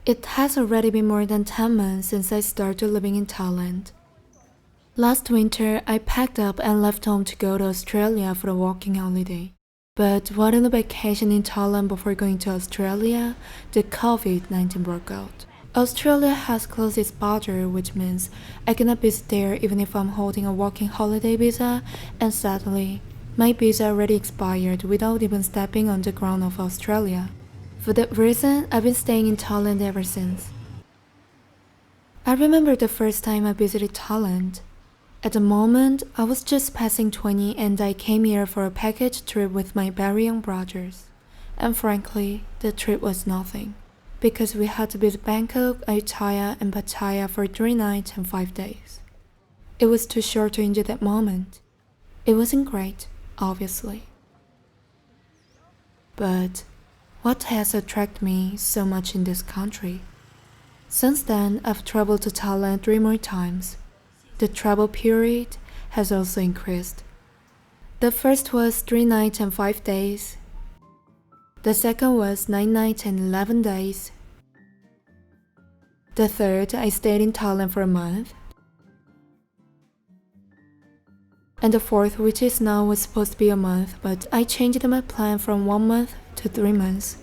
It has already been more than 10 months since I started living in Thailand. Last winter, I packed up and left home to go to Australia for a working holiday. But while on a vacation in Thailand before going to Australia, the COVID-19 broke out. Australia has closed its border, which means I cannot visit there even if I'm holding a working holiday visa, and sadly, my visa already expired without even stepping on the ground of Australia. For that reason, I've been staying in Thailand ever since. I remember the first time I visited Thailand. At the moment, I was just passing 20 and I came here for a package trip with my very young brothers. And frankly, the trip was nothing, because we had to visit Bangkok, Ayutthaya and Pattaya for 3 nights and 5 days. It was too short to enjoy that moment. It wasn't great, obviously. But what has attracted me so much in this country? Since then, I've traveled to Thailand 3 more times. The travel period has also increased. The first was 3 nights and 5 days. The second was 9 nights and 11 days. The third, I stayed in Thailand for a month. And the fourth, which is now, was supposed to be a month, but I changed my plan from 1 month to 3 months.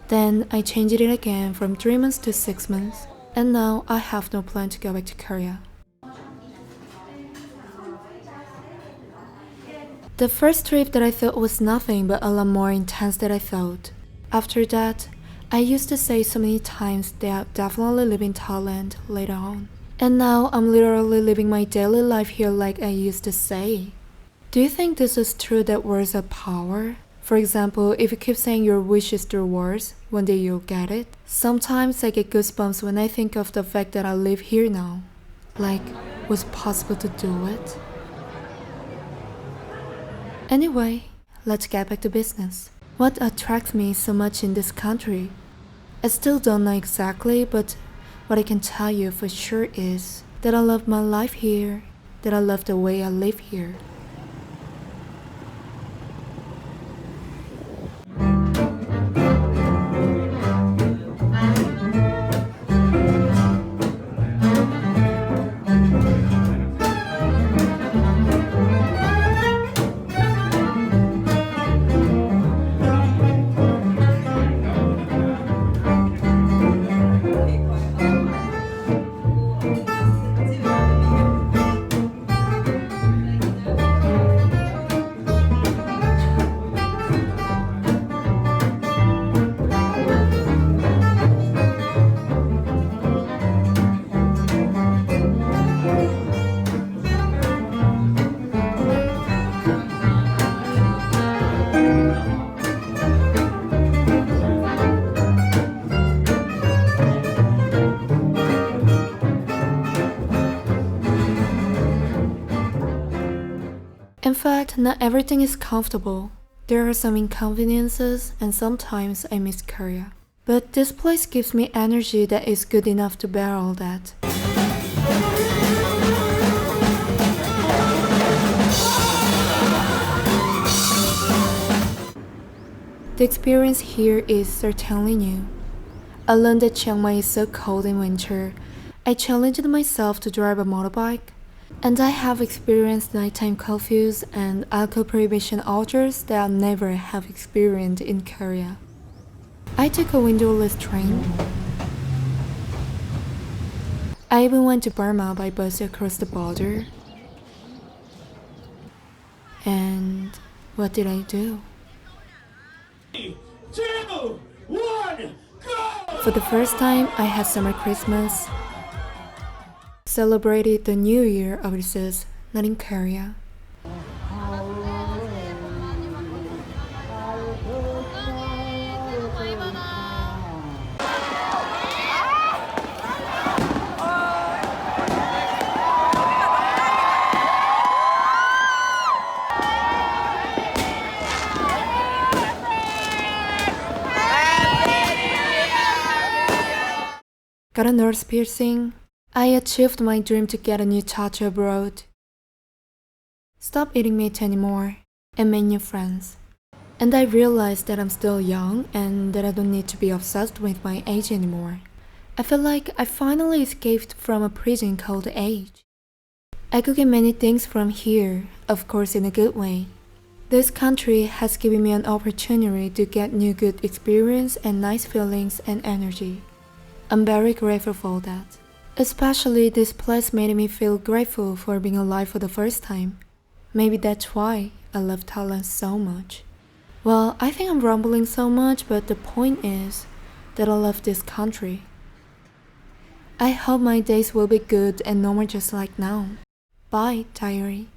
Then I changed it again from 3 months to 6 months. And now I have no plan to go back to Korea. The first trip that I thought was nothing but a lot more intense than I thought. After that, I used to say so many times that I'll definitely live in Thailand later on. And now I'm literally living my daily life here like I used to say. Do you think this is true that words have power? For example, if you keep saying your wishes through words, one day you'll get it. Sometimes I get goosebumps when I think of the fact that I live here now. Like, was it possible to do it? Anyway, let's get back to business. What attracts me so much in this country? I still don't know exactly, but what I can tell you for sure is that I love my life here, that I love the way I live here. In fact, not everything is comfortable. There are some inconveniences and sometimes I miss Korea. But this place gives me energy that is good enough to bear all that. The experience here is certainly new. I learned that Chiang Mai is so cold in winter. I challenged myself to drive a motorbike. And I have experienced nighttime curfews and alcohol prohibition orders that I never have experienced in Korea. I took a windowless train. I even went to Burma by bus across the border. And what did I do? 3, 2, 1, go! For the first time, I had summer Christmas. Celebrated the New Year overseas, not in Korea. Got a nose piercing. I achieved my dream to get a new tattoo abroad. Stop eating meat anymore and made new friends. And I realized that I'm still young and that I don't need to be obsessed with my age anymore. I feel like I finally escaped from a prison called age. I could get many things from here, of course in a good way. This country has given me an opportunity to get new good experience and nice feelings and energy. I'm very grateful for that. Especially this place made me feel grateful for being alive for the first time. Maybe that's why I love Thailand so much. Well, I think I'm rambling so much, but the point is that I love this country. I hope my days will be good and normal just like now. Bye, diary.